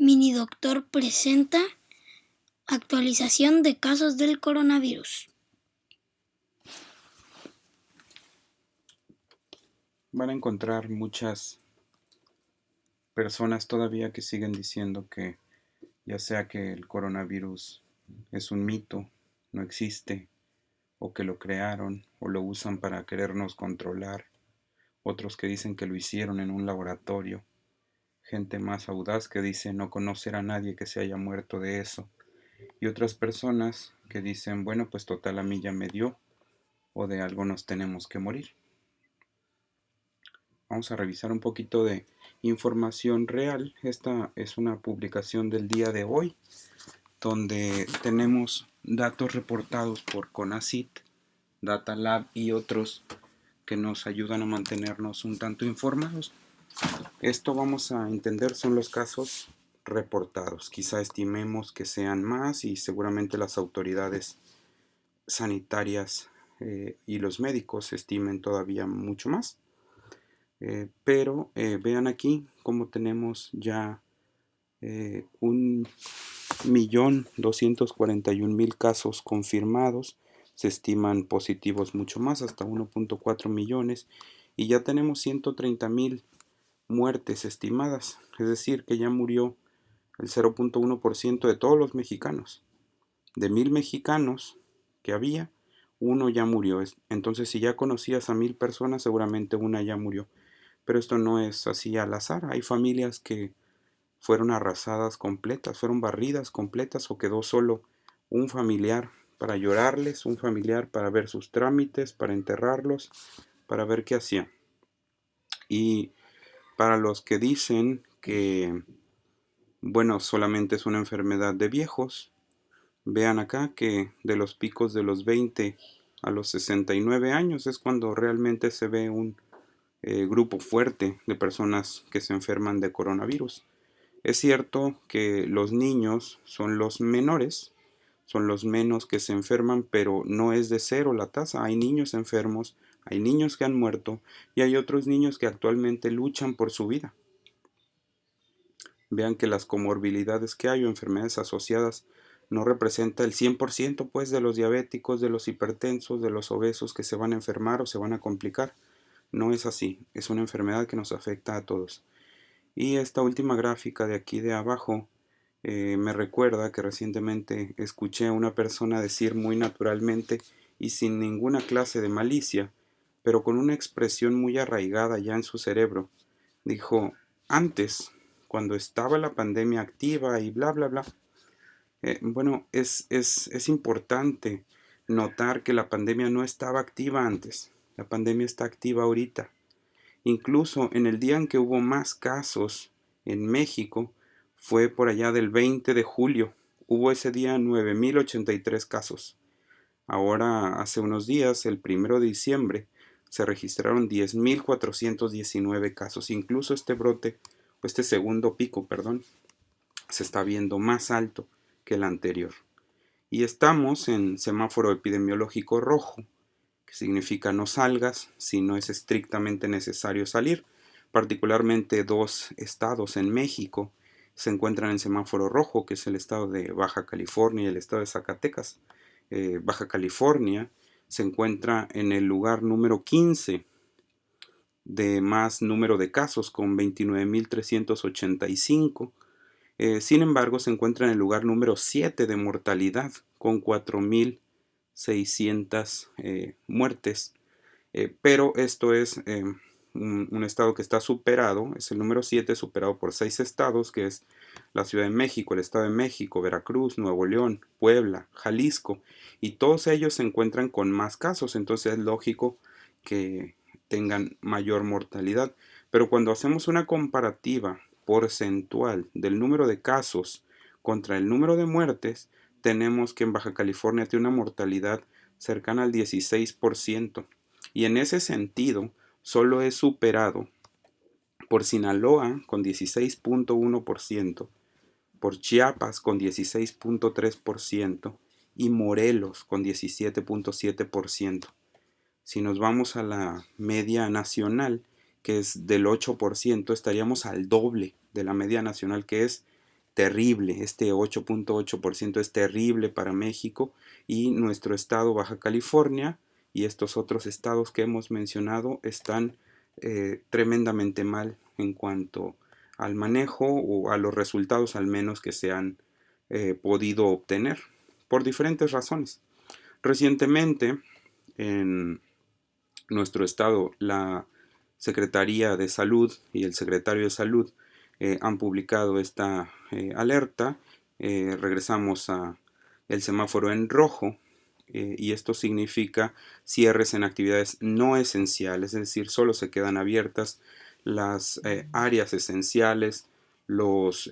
Minidoctor presenta actualización de casos del coronavirus. Van a encontrar muchas personas todavía que siguen diciendo que ya sea que el coronavirus es un mito, no existe, o que lo crearon o lo usan para querernos controlar, otros que dicen que lo hicieron en un laboratorio, gente más audaz que dice no conocer a nadie que se haya muerto de eso, y otras personas que dicen, bueno, pues total a mí ya me dio, o de algo nos tenemos que morir. Vamos a revisar un poquito de información real. Esta es una publicación del día de hoy, donde tenemos datos reportados por CONACYT, Datalab y otros que nos ayudan a mantenernos un tanto informados. Esto vamos a entender son los casos reportados. Quizá estimemos que sean más y seguramente las autoridades sanitarias y los médicos estimen todavía mucho más. Pero vean aquí cómo tenemos ya 1.241.000 casos confirmados. Se estiman positivos mucho más, hasta 1.4 millones. Y ya tenemos 130.000 muertes estimadas. Es decir, que ya murió el 0.1% de todos los mexicanos. De 1.000 mexicanos que había, uno ya murió. Entonces, si ya conocías a 1.000 personas, seguramente una ya murió. Pero esto no es así al azar. Hay familias que fueron arrasadas completas, fueron barridas completas o quedó solo un familiar para llorarles, un familiar para ver sus trámites, para enterrarlos, para ver qué hacían. Y para los que dicen que, bueno, solamente es una enfermedad de viejos, vean acá que de los picos de los 20 a los 69 años es cuando realmente se ve un grupo fuerte de personas que se enferman de coronavirus. Es cierto que los niños son los menores, son los menos que se enferman, pero no es de cero la tasa. Hay niños enfermos, hay niños que han muerto y hay otros niños que actualmente luchan por su vida. Vean que las comorbilidades que hay o enfermedades asociadas no representa el 100% pues de los diabéticos, de los hipertensos, de los obesos que se van a enfermar o se van a complicar. No es así, es una enfermedad que nos afecta a todos. Y esta última gráfica de aquí de abajo me recuerda que recientemente escuché a una persona decir muy naturalmente y sin ninguna clase de malicia, pero con una expresión muy arraigada ya en su cerebro, dijo, antes, cuando estaba la pandemia activa y bla, bla, bla. Bueno, es importante notar que la pandemia no estaba activa antes, la pandemia está activa ahorita. Incluso en el día en que hubo más casos en México, fue por allá del 20 de julio. Hubo ese día 9.083 casos. Ahora, hace unos días, el 1 de diciembre, se registraron 10.419 casos. Incluso este brote, o este segundo pico, perdón, se está viendo más alto que el anterior. Y estamos en semáforo epidemiológico rojo, que significa no salgas si no es estrictamente necesario salir. Particularmente dos estados en México se encuentran en semáforo rojo, que es el estado de Baja California y el estado de Zacatecas. Baja California se encuentra en el lugar número 15 de más número de casos, con 29.385. Sin embargo, se encuentra en el lugar número 7 de mortalidad, con 4.600 muertes. Pero esto es un estado que está superado, es el número 7, superado por 6 estados, que es la Ciudad de México, el Estado de México, Veracruz, Nuevo León, Puebla, Jalisco, y todos ellos se encuentran con más casos, entonces es lógico que tengan mayor mortalidad. Pero cuando hacemos una comparativa porcentual del número de casos contra el número de muertes, tenemos que en Baja California tiene una mortalidad cercana al 16%. Y en ese sentido, solo es superado por Sinaloa con 16.1%, por Chiapas con 16.3% y Morelos con 17.7%. Si nos vamos a la media nacional, que es del 8%, estaríamos al doble de la media nacional, que es terrible. Este 8.8% es terrible para México, y nuestro estado Baja California y estos otros estados que hemos mencionado están tremendamente mal en cuanto al manejo o a los resultados al menos que se han podido obtener por diferentes razones. Recientemente en nuestro estado la Secretaría de Salud y el Secretario de Salud han publicado esta alerta. Regresamos a el semáforo en rojo, y esto significa cierres en actividades no esenciales, es decir, solo se quedan abiertas las áreas esenciales, los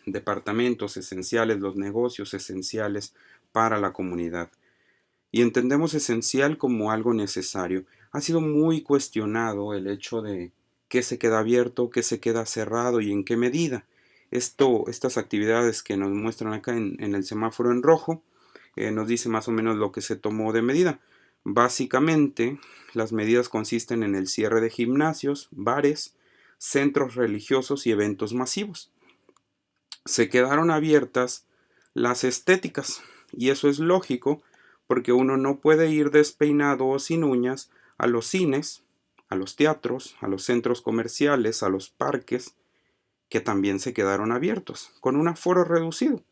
departamentos esenciales, los negocios esenciales para la comunidad. Y entendemos esencial como algo necesario. Ha sido muy cuestionado el hecho de qué se queda abierto, qué se queda cerrado y en qué medida. Estas actividades que nos muestran acá en el semáforo en rojo, nos dice más o menos lo que se tomó de medida. Básicamente, las medidas consisten en el cierre de gimnasios, bares, centros religiosos y eventos masivos. Se quedaron abiertas las estéticas, y eso es lógico porque uno no puede ir despeinado o sin uñas a los cines, a los teatros, a los centros comerciales, a los parques, que también se quedaron abiertos, con un aforo reducido,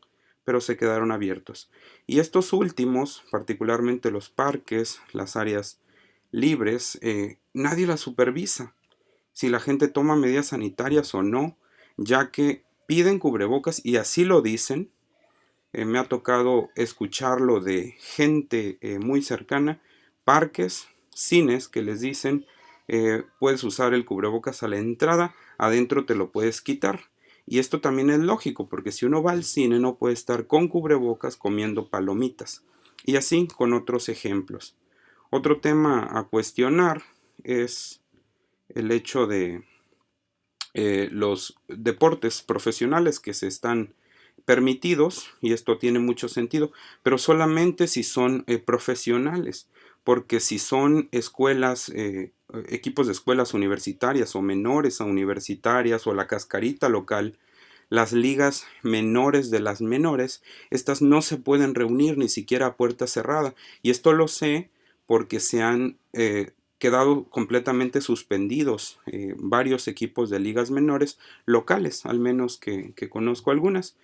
pero se quedaron abiertos. Y estos últimos, particularmente los parques, las áreas libres, nadie las supervisa si la gente toma medidas sanitarias o no, ya que piden cubrebocas y así lo dicen. Me ha tocado escucharlo de gente muy cercana, parques, cines que les dicen puedes usar el cubrebocas a la entrada, adentro te lo puedes quitar. Y esto también es lógico, porque si uno va al cine no puede estar con cubrebocas comiendo palomitas. Y así con otros ejemplos. Otro tema a cuestionar es el hecho de los deportes profesionales que se están permitidos, y esto tiene mucho sentido, pero solamente si son profesionales, porque si son escuelas, equipos de escuelas universitarias o menores a universitarias o la cascarita local, las ligas menores de las menores, estas no se pueden reunir ni siquiera a puerta cerrada, y esto lo sé porque se han quedado completamente suspendidos varios equipos de ligas menores locales, al menos que conozco algunas,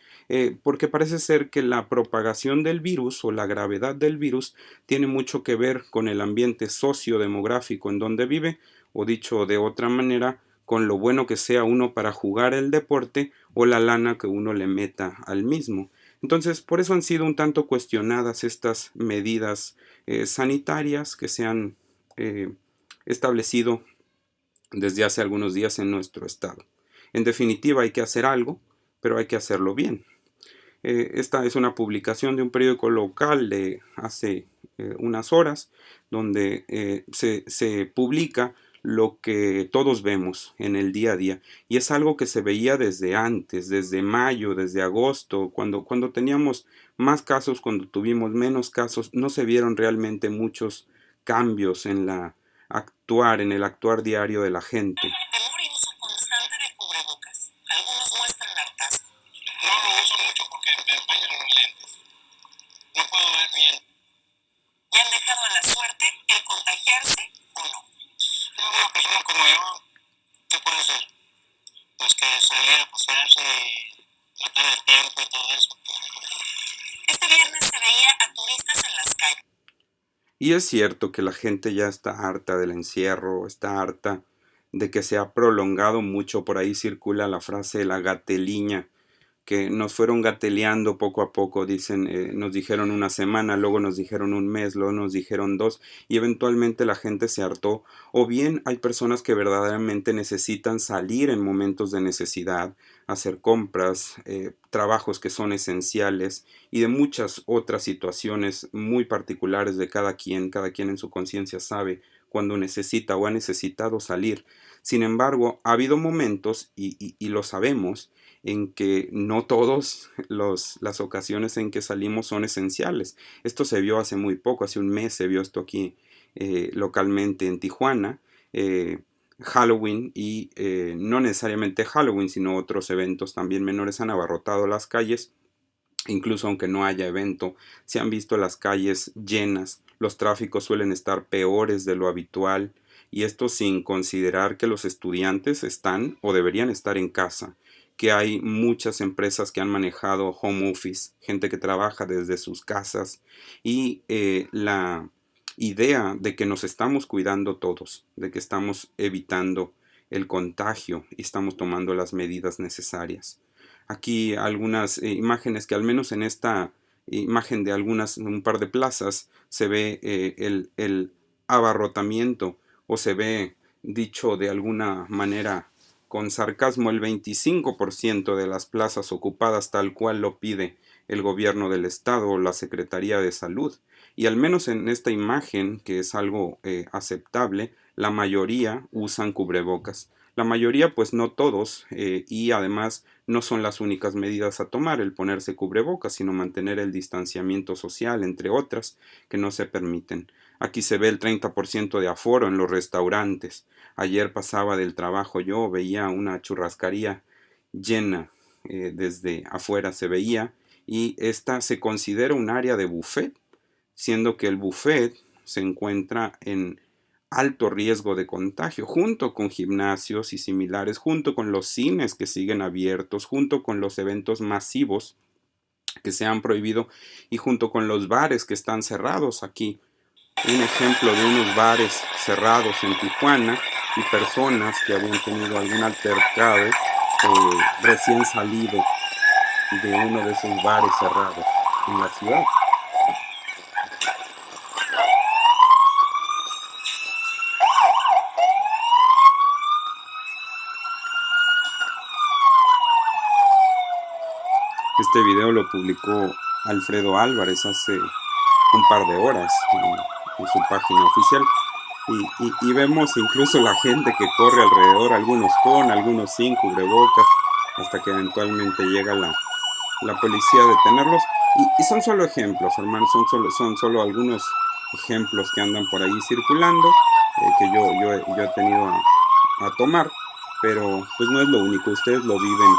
porque parece ser que la propagación del virus o la gravedad del virus tiene mucho que ver con el ambiente sociodemográfico en donde vive, o dicho de otra manera, con lo bueno que sea uno para jugar el deporte o la lana que uno le meta al mismo. Entonces, por eso han sido un tanto cuestionadas estas medidas sanitarias que se han establecido desde hace algunos días en nuestro estado. En definitiva, hay que hacer algo, pero hay que hacerlo bien. Esta es una publicación de un periódico local de hace unas horas, donde se publica lo que todos vemos en el día a día, y es algo que se veía desde antes, desde mayo, desde agosto, cuando teníamos más casos, cuando tuvimos menos casos, no se vieron realmente muchos cambios en en el actuar diario de la gente. Temor y uso constante de cubrebocas. Algunos muestran hartazgo. No lo uso mucho porque me empañan los lentes. No puedo ver bien. ¿Y han dejado a la suerte el contagiarse o no? Una persona como yo, ¿qué puede ser? Pues que salir a pasearse, matar el tiempo y todo eso. Este viernes se veía a turistas en las calles. Y es cierto que la gente ya está harta del encierro, está harta de que se ha prolongado mucho. Por ahí circula la frase de la gateliña, que nos fueron gateleando poco a poco, dicen, nos dijeron una semana, luego nos dijeron un mes, luego nos dijeron dos, y eventualmente la gente se hartó, o bien hay personas que verdaderamente necesitan salir en momentos de necesidad, hacer compras, trabajos que son esenciales, y de muchas otras situaciones muy particulares de cada quien en su conciencia sabe cuando necesita o ha necesitado salir. Sin embargo, ha habido momentos, y lo sabemos, en que no todas las ocasiones en que salimos son esenciales. Esto se vio hace muy poco, hace un mes se vio esto aquí localmente en Tijuana. Halloween y no necesariamente Halloween, sino otros eventos también menores han abarrotado las calles. Incluso aunque no haya evento, se han visto las calles llenas, los tráficos suelen estar peores de lo habitual, y esto sin considerar que los estudiantes están o deberían estar en casa, que hay muchas empresas que han manejado home office, gente que trabaja desde sus casas, y la idea de que nos estamos cuidando todos, de que estamos evitando el contagio y estamos tomando las medidas necesarias. Aquí algunas imágenes que al menos en esta imagen de un par de plazas se ve el abarrotamiento, o se ve, dicho de alguna manera con sarcasmo, el 25% de las plazas ocupadas tal cual lo pide el gobierno del estado o la Secretaría de Salud. Y al menos en esta imagen, que es algo aceptable, la mayoría usan cubrebocas. La mayoría, pues no todos, y además no son las únicas medidas a tomar el ponerse cubrebocas, sino mantener el distanciamiento social, entre otras, que no se permiten. Aquí se ve el 30% de aforo en los restaurantes. Ayer pasaba del trabajo, yo veía una churrascaría llena, desde afuera se veía, y esta se considera un área de buffet, siendo que el buffet se encuentra en alto riesgo de contagio, junto con gimnasios y similares, junto con los cines que siguen abiertos, junto con los eventos masivos que se han prohibido y junto con los bares que están cerrados aquí. Un ejemplo de unos bares cerrados en Tijuana y personas que habían tenido algún altercado recién salido de uno de esos bares cerrados en la ciudad. Este video lo publicó Alfredo Álvarez hace un par de horas en su página oficial. Y vemos incluso la gente que corre alrededor, algunos con, algunos sin cubrebocas, hasta que eventualmente llega la policía a detenerlos. Y son solo ejemplos, hermanos, son solo algunos ejemplos que andan por ahí circulando, que yo he tenido a tomar, pero pues no es lo único, ustedes lo viven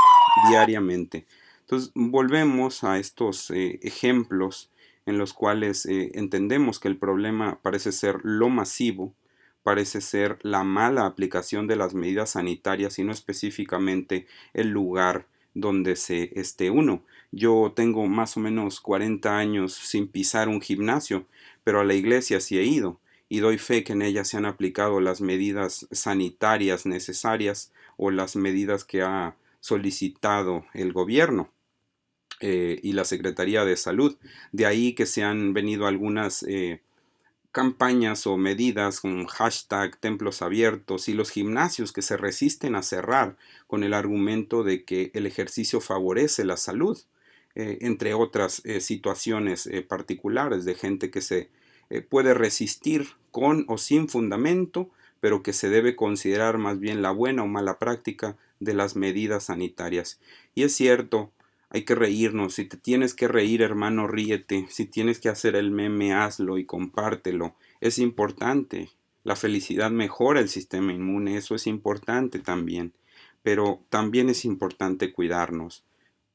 diariamente. Entonces volvemos a estos ejemplos en los cuales entendemos que el problema parece ser lo masivo, parece ser la mala aplicación de las medidas sanitarias y no específicamente el lugar donde se esté uno. Yo tengo más o menos 40 años sin pisar un gimnasio, pero a la iglesia sí he ido y doy fe que en ella se han aplicado las medidas sanitarias necesarias o las medidas que ha solicitado el gobierno y la Secretaría de Salud. De ahí que se han venido algunas campañas o medidas con hashtag templos abiertos y los gimnasios que se resisten a cerrar con el argumento de que el ejercicio favorece la salud, entre otras situaciones particulares de gente que se puede resistir con o sin fundamento, pero que se debe considerar más bien la buena o mala práctica de las medidas sanitarias. Y es cierto, hay que reírnos. Si te tienes que reír, hermano, ríete. Si tienes que hacer el meme, hazlo y compártelo. Es importante. La felicidad mejora el sistema inmune, eso es importante también. Pero también es importante cuidarnos,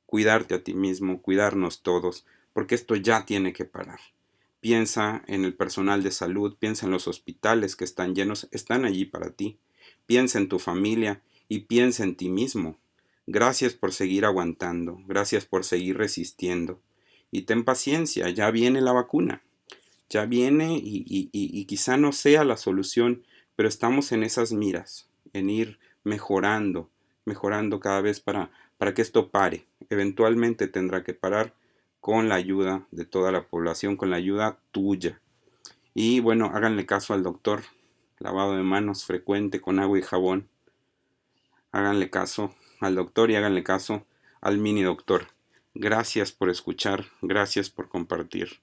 cuidarte a ti mismo, cuidarnos todos, porque esto ya tiene que parar. Piensa en el personal de salud, piensa en los hospitales que están llenos, están allí para ti. Piensa en tu familia y piensa en ti mismo. Gracias por seguir aguantando, gracias por seguir resistiendo. Y ten paciencia, ya viene la vacuna, ya viene y quizá no sea la solución, pero estamos en esas miras, en ir mejorando, mejorando cada vez para que esto pare. Eventualmente tendrá que parar con la ayuda de toda la población, con la ayuda tuya. Y bueno, háganle caso al doctor, lavado de manos frecuente con agua y jabón. Háganle caso al doctor y háganle caso al mini doctor. Gracias por escuchar, gracias por compartir.